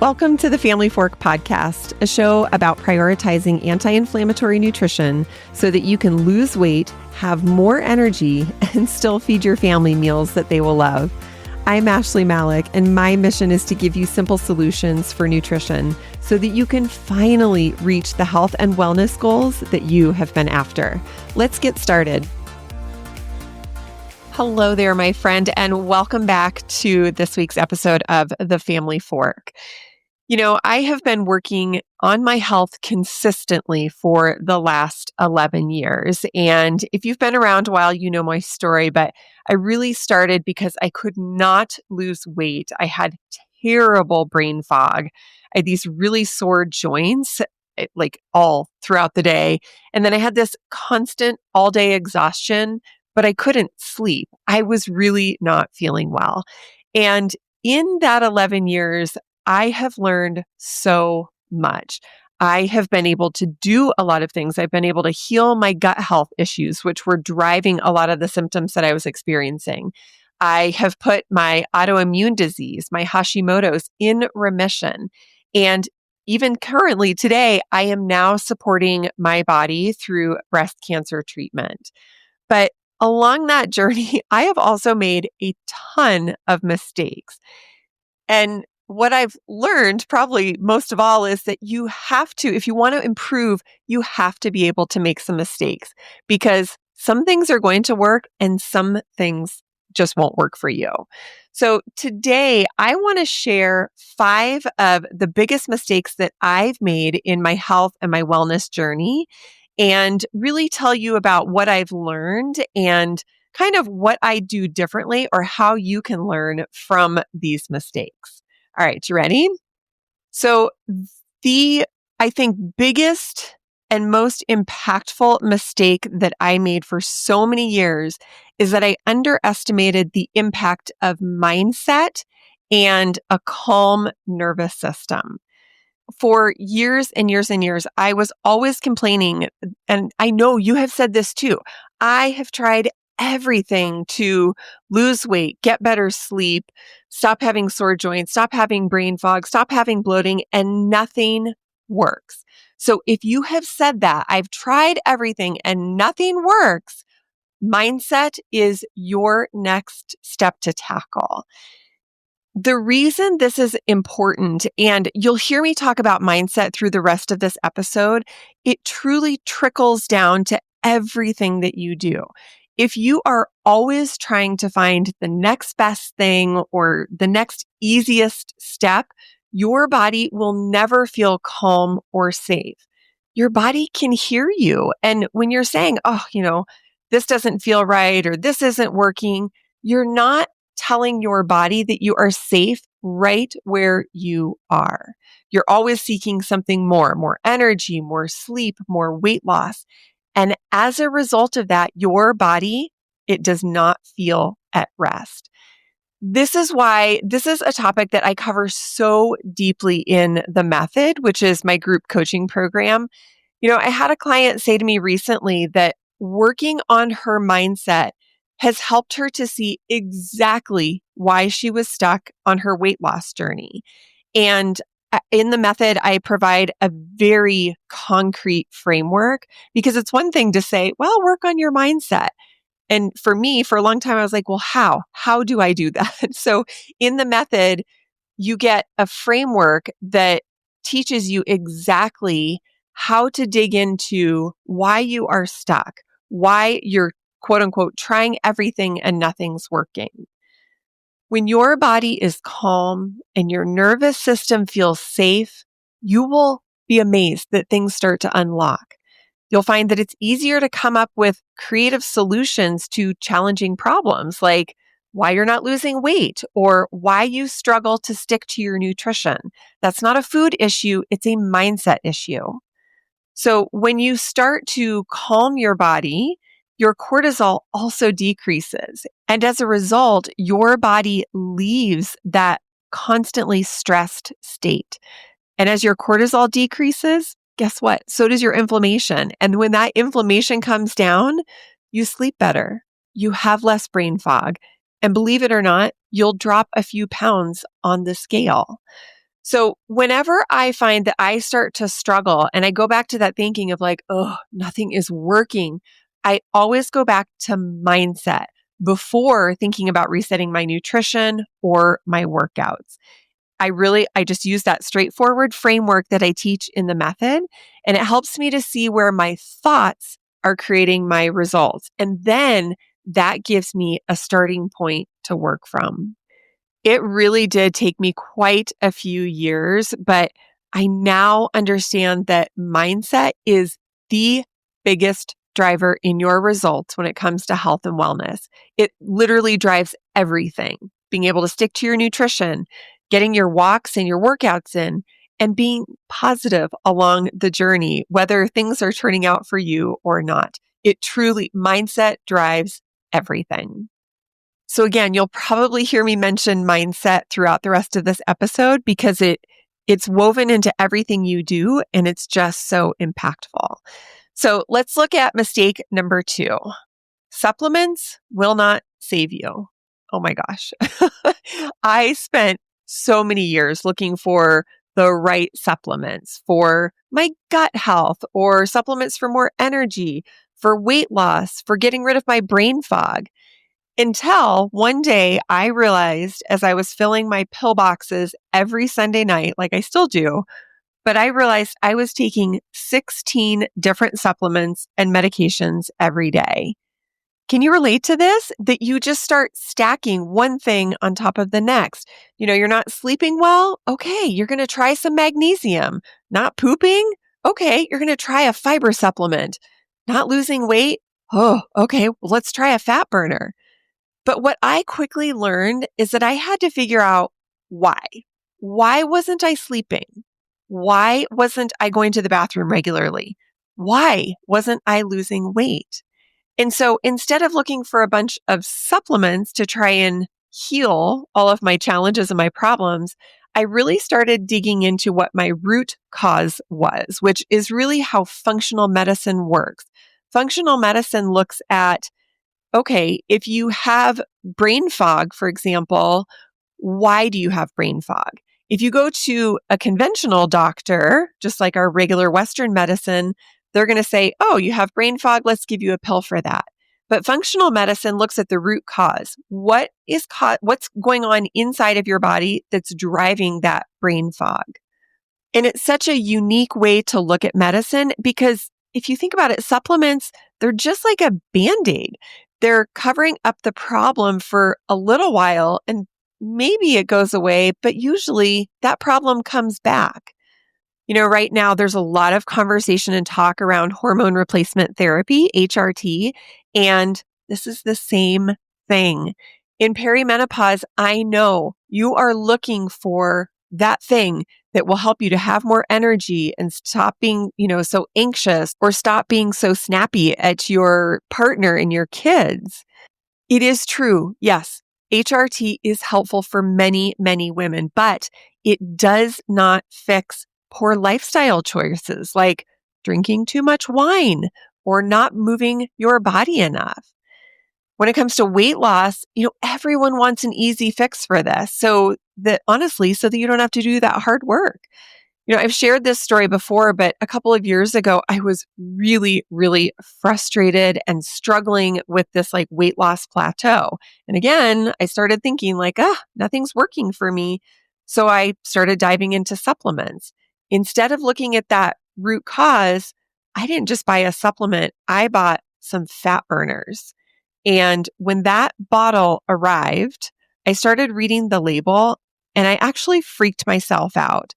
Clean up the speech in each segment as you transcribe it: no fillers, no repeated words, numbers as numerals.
Welcome to the Family Fork Podcast, a show about prioritizing anti-inflammatory nutrition so that you can lose weight, have more energy, and still feed your family meals that they will love. I'm Ashley Malik, and my mission is to give you simple solutions for nutrition so that you can finally reach the health and wellness goals that you have been after. Let's get started. Hello there, my friend, and welcome back to this week's episode of The Family Fork. You know, I have been working on my health consistently for the last 11 years. And if you've been around a while, you know my story, but I really started because I could not lose weight. I had terrible brain fog. I had these really sore joints, like all throughout the day. And then I had this constant all day exhaustion, but I couldn't sleep. I was really not feeling well. And in that 11 years, I have learned so much. I have been able to do a lot of things. I've been able to heal my gut health issues, which were driving a lot of the symptoms that I was experiencing. I have put my autoimmune disease, my Hashimoto's, in remission. And even currently today, I am now supporting my body through breast cancer treatment. But along that journey, I have also made a ton of mistakes. And what I've learned probably most of all is that you have to, if you want to improve, you have to be able to make some mistakes because some things are going to work and some things just won't work for you. So today I want to share 5 of the biggest mistakes that I've made in my health and my wellness journey and really tell you about what I've learned and kind of what I do differently or how you can learn from these mistakes. All right, you ready? So I think, biggest and most impactful mistake that I made for so many years is that I underestimated the impact of mindset and a calm nervous system. For years and years and years, I was always complaining, and I know you have said this too. I have tried everything to lose weight, get better sleep, stop having sore joints, stop having brain fog, stop having bloating, and nothing works. So if you have said that, I've tried everything and nothing works, mindset is your next step to tackle. The reason this is important, and you'll hear me talk about mindset through the rest of this episode, it truly trickles down to everything that you do. If you are always trying to find the next best thing or the next easiest step, your body will never feel calm or safe. Your body can hear you. And when you're saying, this doesn't feel right or this isn't working, you're not telling your body that you are safe right where you are. You're always seeking something more energy, more sleep, more weight loss. And as a result of that, your body, it does not feel at rest. This is why this is a topic that I cover so deeply in The Method, which is my group coaching program. You know, I had a client say to me recently that working on her mindset has helped her to see exactly why she was stuck on her weight loss journey. And in The Method, I provide a very concrete framework because it's one thing to say, well, work on your mindset. And for me, for a long time, I was like, well, how? How do I do that? So in The Method, you get a framework that teaches you exactly how to dig into why you are stuck, why you're quote unquote trying everything and nothing's working. When your body is calm and your nervous system feels safe, you will be amazed that things start to unlock. You'll find that it's easier to come up with creative solutions to challenging problems like why you're not losing weight or why you struggle to stick to your nutrition. That's not a food issue, it's a mindset issue. So when you start to calm your body, your cortisol also decreases. And as a result, your body leaves that constantly stressed state. And as your cortisol decreases, guess what? So does your inflammation. And when that inflammation comes down, you sleep better. You have less brain fog. And believe it or not, you'll drop a few pounds on the scale. So whenever I find that I start to struggle and I go back to that thinking of like, oh, nothing is working, I always go back to mindset before thinking about resetting my nutrition or my workouts. I just use that straightforward framework that I teach in the method, and it helps me to see where my thoughts are creating my results. And then that gives me a starting point to work from. It really did take me quite a few years, but I now understand that mindset is the biggest driver in your results when it comes to health and wellness. It literally drives everything. Being able to stick to your nutrition, getting your walks and your workouts in, and being positive along the journey, whether things are turning out for you or not. Mindset drives everything. So again, you'll probably hear me mention mindset throughout the rest of this episode because it's woven into everything you do and it's just so impactful. So let's look at mistake number 2. Supplements will not save you. Oh my gosh. I spent so many years looking for the right supplements for my gut health or supplements for more energy, for weight loss, for getting rid of my brain fog. Until one day I realized as I was filling my pill boxes every Sunday night, like I still do, but I realized I was taking 16 different supplements and medications every day. Can you relate to this? That you just start stacking one thing on top of the next. You're not sleeping well? Okay, you're going to try some magnesium. Not pooping? Okay, you're going to try a fiber supplement. Not losing weight? Oh, okay, well, let's try a fat burner. But what I quickly learned is that I had to figure out why. Why wasn't I sleeping? Why wasn't I going to the bathroom regularly? Why wasn't I losing weight? And so instead of looking for a bunch of supplements to try and heal all of my challenges and my problems, I really started digging into what my root cause was, which is really how functional medicine works. Functional medicine looks at, okay, if you have brain fog, for example, why do you have brain fog? If you go to a conventional doctor, just like our regular Western medicine, they're going to say, oh, you have brain fog, let's give you a pill for that. But functional medicine looks at the root cause. What's going on inside of your body that's driving that brain fog? And it's such a unique way to look at medicine because if you think about it, supplements, they're just like a Band-Aid. They're covering up the problem for a little while and maybe it goes away, but usually that problem comes back. Right now there's a lot of conversation and talk around hormone replacement therapy, HRT, and this is the same thing. In perimenopause, I know you are looking for that thing that will help you to have more energy and stop being, so anxious or stop being so snappy at your partner and your kids. It is true. Yes. HRT is helpful for many, many women, but it does not fix poor lifestyle choices like drinking too much wine or not moving your body enough. When it comes to weight loss, everyone wants an easy fix for this. So that you don't have to do that hard work. I've shared this story before, but a couple of years ago, I was really, really frustrated and struggling with this like weight loss plateau. And again, I started thinking like, nothing's working for me. So I started diving into supplements. Instead of looking at that root cause, I didn't just buy a supplement. I bought some fat burners. And when that bottle arrived, I started reading the label and I actually freaked myself out.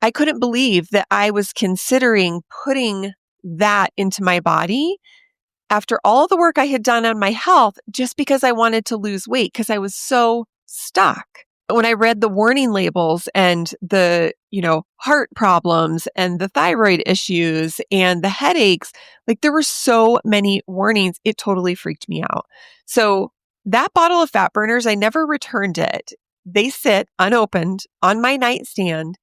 I couldn't believe that I was considering putting that into my body after all the work I had done on my health just because I wanted to lose weight because I was so stuck. When I read the warning labels and the, heart problems and the thyroid issues and the headaches, like there were so many warnings, it totally freaked me out. So that bottle of fat burners, I never returned it. They sit unopened on my nightstand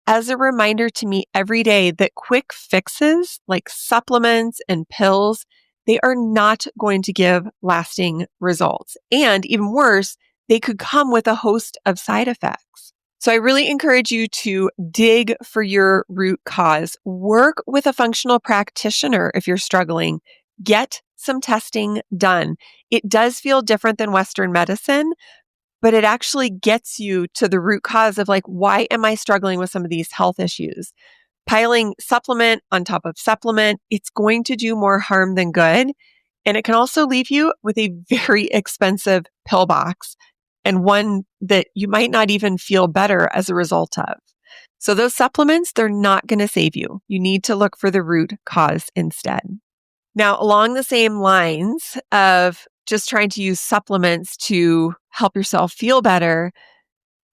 as a reminder to me every day that quick fixes like supplements and pills, they are not going to give lasting results. And even worse, they could come with a host of side effects. So I really encourage you to dig for your root cause. Work with a functional practitioner if you're struggling. Get some testing done. It does feel different than Western medicine, but it actually gets you to the root cause of like, why am I struggling with some of these health issues? Piling supplement on top of supplement, it's going to do more harm than good. And it can also leave you with a very expensive pill box and one that you might not even feel better as a result of. So those supplements, they're not going to save you. You need to look for the root cause instead. Now, along the same lines of just trying to use supplements to help yourself feel better,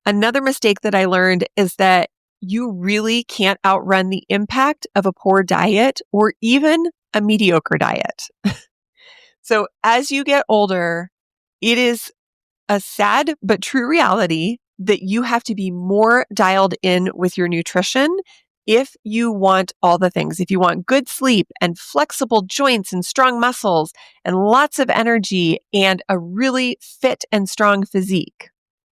another mistake that I learned is that you really can't outrun the impact of a poor diet or even a mediocre diet. So as you get older, it is a sad but true reality that you have to be more dialed in with your nutrition if you want all the things. If you want good sleep and flexible joints and strong muscles and lots of energy and a really fit and strong physique.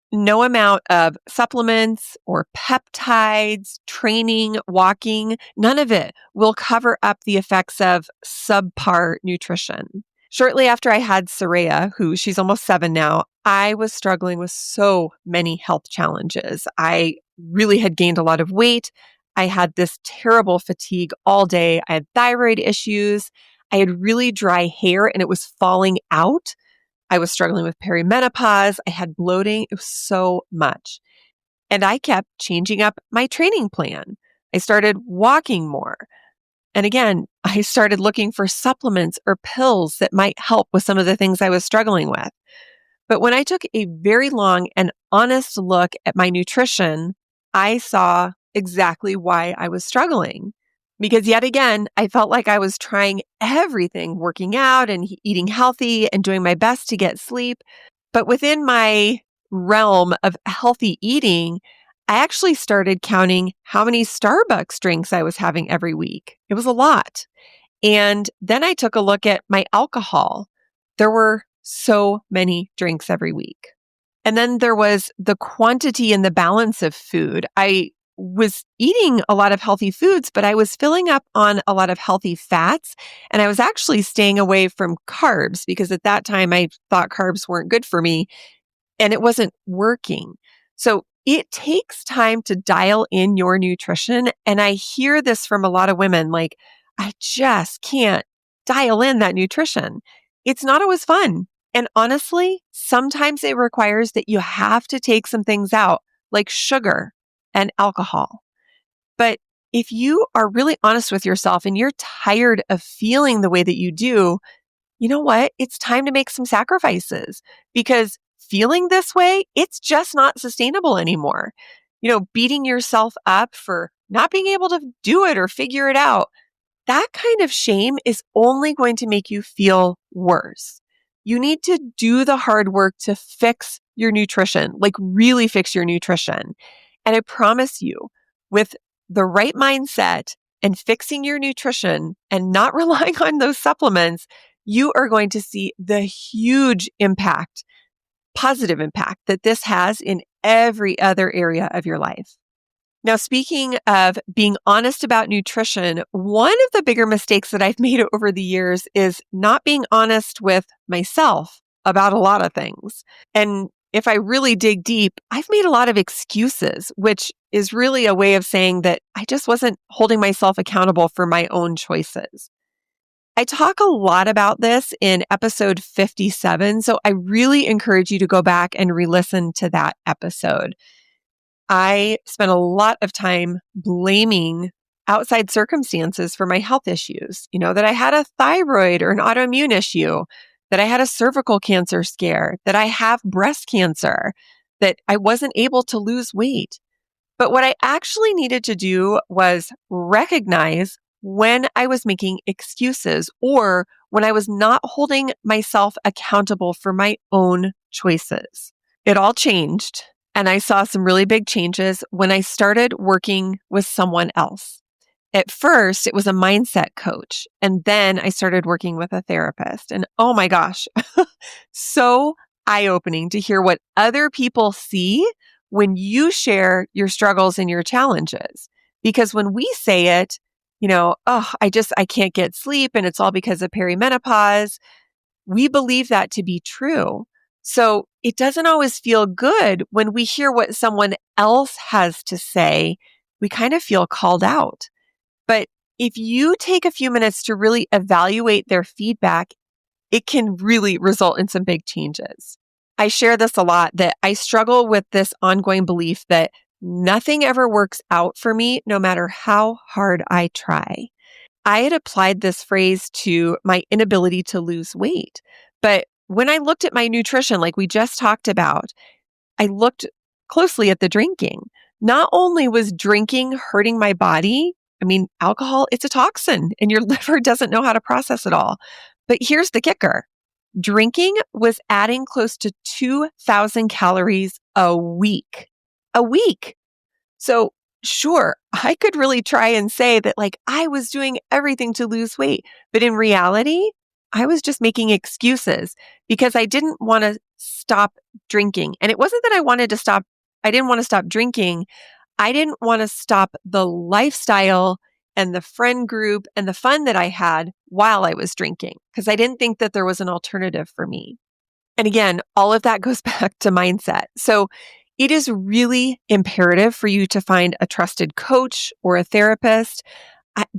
No amount of supplements or peptides, training, walking, none of it will cover up the effects of subpar nutrition. Shortly after I had Soraya, who she's almost 7 now, I was struggling with so many health challenges. I really had gained a lot of weight. I had this terrible fatigue all day. I had thyroid issues. I had really dry hair and it was falling out. I was struggling with perimenopause. I had bloating. It was so much. And I kept changing up my training plan. I started walking more. And again, I started looking for supplements or pills that might help with some of the things I was struggling with. But when I took a very long and honest look at my nutrition, I saw exactly why I was struggling. Because yet again, I felt like I was trying everything, working out and eating healthy and doing my best to get sleep. But within my realm of healthy eating, I actually started counting how many Starbucks drinks I was having every week. It was a lot. And then I took a look at my alcohol. There were so many drinks every week. And then there was the quantity and the balance of food. I was eating a lot of healthy foods, but I was filling up on a lot of healthy fats. And I was actually staying away from carbs because at that time I thought carbs weren't good for me and it wasn't working. So it takes time to dial in your nutrition. And I hear this from a lot of women, like, I just can't dial in that nutrition. It's not always fun. And honestly, sometimes it requires that you have to take some things out, like sugar and alcohol. But if you are really honest with yourself and you're tired of feeling the way that you do, you know what? It's time to make some sacrifices because feeling this way, it's just not sustainable anymore. Beating yourself up for not being able to do it or figure it out, that kind of shame is only going to make you feel worse. You need to do the hard work to fix your nutrition, like really fix your nutrition. And I promise you, with the right mindset and fixing your nutrition and not relying on those supplements, you are going to see the huge impact, positive impact that this has in every other area of your life. Now, speaking of being honest about nutrition, one of the bigger mistakes that I've made over the years is not being honest with myself about a lot of things. And if I really dig deep, I've made a lot of excuses, which is really a way of saying that I just wasn't holding myself accountable for my own choices. I talk a lot about this in episode 57, so I really encourage you to go back and re-listen to that episode. I spent a lot of time blaming outside circumstances for my health issues. That I had a thyroid or an autoimmune issue, that I had a cervical cancer scare, that I have breast cancer, that I wasn't able to lose weight. But what I actually needed to do was recognize when I was making excuses or when I was not holding myself accountable for my own choices. It all changed. And I saw some really big changes when I started working with someone else. At first, it was a mindset coach. And then I started working with a therapist. And oh my gosh, so eye-opening to hear what other people see when you share your struggles and your challenges. Because when we say it, oh, I can't get sleep and it's all because of perimenopause. We believe that to be true. So it doesn't always feel good when we hear what someone else has to say. We kind of feel called out. But if you take a few minutes to really evaluate their feedback, it can really result in some big changes. I share this a lot that I struggle with this ongoing belief that nothing ever works out for me, no matter how hard I try. I had applied this phrase to my inability to lose weight. But when I looked at my nutrition, like we just talked about, I looked closely at the drinking. Not only was drinking hurting my body, alcohol, it's a toxin and your liver doesn't know how to process it all. But here's the kicker. Drinking was adding close to 2,000 calories a week. A week. So sure, I could really try and say that I was doing everything to lose weight. But in reality, I was just making excuses because I didn't want to stop drinking. And it wasn't that I didn't want to stop drinking. I didn't want to stop the lifestyle and the friend group and the fun that I had while I was drinking because I didn't think that there was an alternative for me. And again, all of that goes back to mindset. So it is really imperative for you to find a trusted coach or a therapist.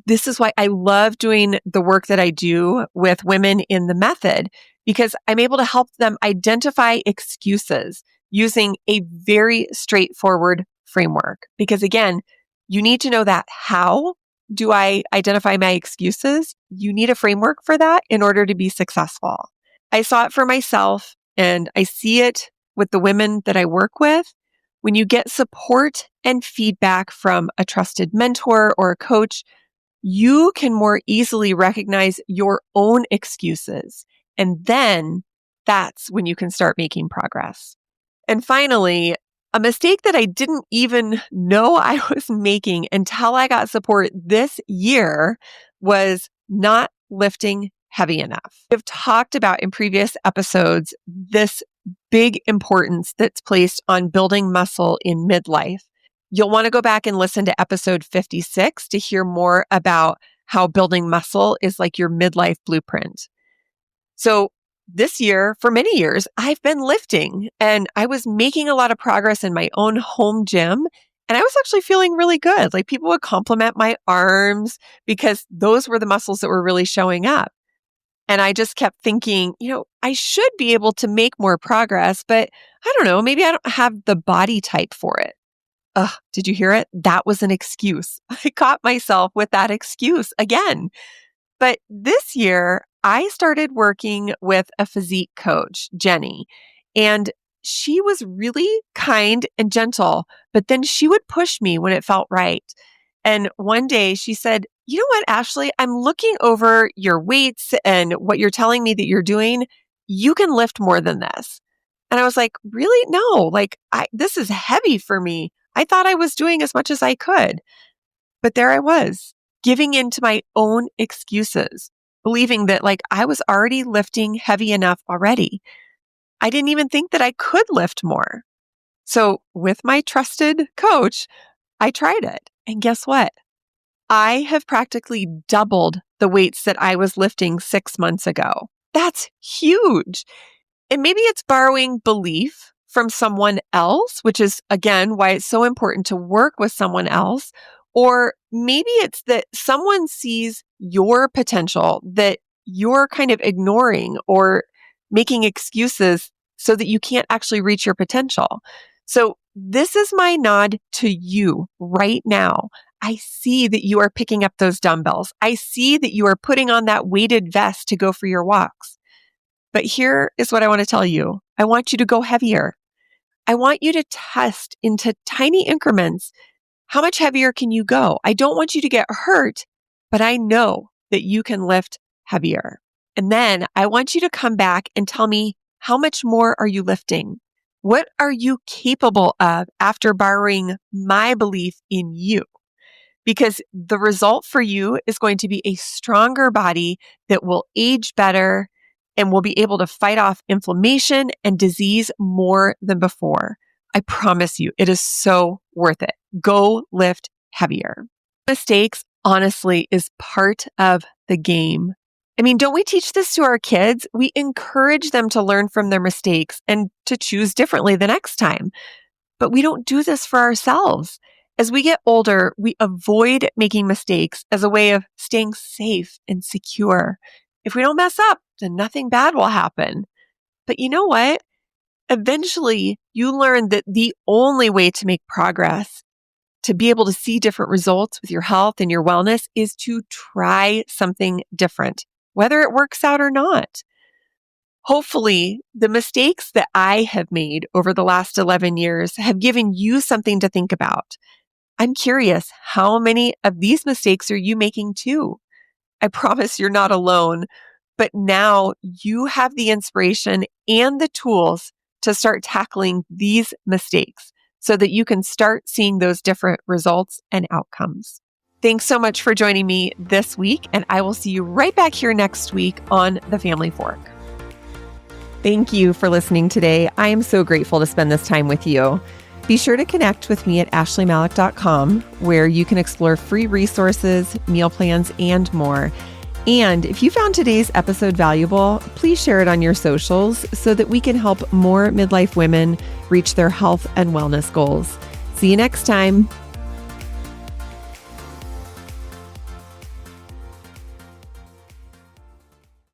This is why I love doing the work that I do with women in the method, because I'm able to help them identify excuses using a very straightforward framework. Because again, you need to know that how do I identify my excuses? You need a framework for that in order to be successful. I saw it for myself and I see it with the women that I work with. When you get support and feedback from a trusted mentor or a coach, you can more easily recognize your own excuses. And then that's when you can start making progress. And finally, a mistake that I didn't even know I was making until I got support this year was not lifting heavy enough. I've talked about in previous episodes this big importance that's placed on building muscle in midlife. You'll want to go back and listen to episode 56 to hear more about how building muscle is like your midlife blueprint. So this year, for many years, I've been lifting and I was making a lot of progress in my own home gym. And I was actually feeling really good. Like people would compliment my arms because those were the muscles that were really showing up. And I just kept thinking, I should be able to make more progress, but I don't know, maybe I don't have the body type for it. Ugh, did you hear it? That was an excuse. I caught myself with that excuse again. But this year, I started working with a physique coach, Jenny, and she was really kind and gentle, but then she would push me when it felt right. And one day she said, you know what, Ashley, I'm looking over your weights and what you're telling me that you're doing. You can lift more than this. And I was like, really? No, this is heavy for me. I thought I was doing as much as I could. But there I was, giving in to my own excuses, believing that I was already lifting heavy enough already. I didn't even think that I could lift more. So with my trusted coach, I tried it. And guess what? I have practically doubled the weights that I was lifting 6 months ago. That's huge. And maybe it's borrowing belief from someone else, which is, again, why it's so important to work with someone else. Or maybe it's that someone sees your potential that you're kind of ignoring or making excuses so that you can't actually reach your potential. So this is my nod to you right now. I see that you are picking up those dumbbells. I see that you are putting on that weighted vest to go for your walks. But here is what I want to tell you. I want you to go heavier. I want you to test into tiny increments. How much heavier can you go? I don't want you to get hurt, but I know that you can lift heavier. And then I want you to come back and tell me, how much more are you lifting? What are you capable of after borrowing my belief in you? Because the result for you is going to be a stronger body that will age better and will be able to fight off inflammation and disease more than before. I promise you, it is so worth it. Go lift heavier. Mistakes, honestly, is part of the game. I mean, don't we teach this to our kids? We encourage them to learn from their mistakes and to choose differently the next time. But we don't do this for ourselves. As we get older, we avoid making mistakes as a way of staying safe and secure. If we don't mess up, then nothing bad will happen. But you know what? Eventually, you learn that the only way to make progress, to be able to see different results with your health and your wellness, is to try something different, whether it works out or not. Hopefully, the mistakes that I have made over the last 11 years have given you something to think about. I'm curious, how many of these mistakes are you making too? I promise you're not alone, but now you have the inspiration and the tools to start tackling these mistakes so that you can start seeing those different results and outcomes. Thanks so much for joining me this week, and I will see you right back here next week on The Family Fork. Thank you for listening today. I am so grateful to spend this time with you. Be sure to connect with me at ashleymalik.com, where you can explore free resources, meal plans, and more. And if you found today's episode valuable, please share it on your socials so that we can help more midlife women reach their health and wellness goals. See you next time.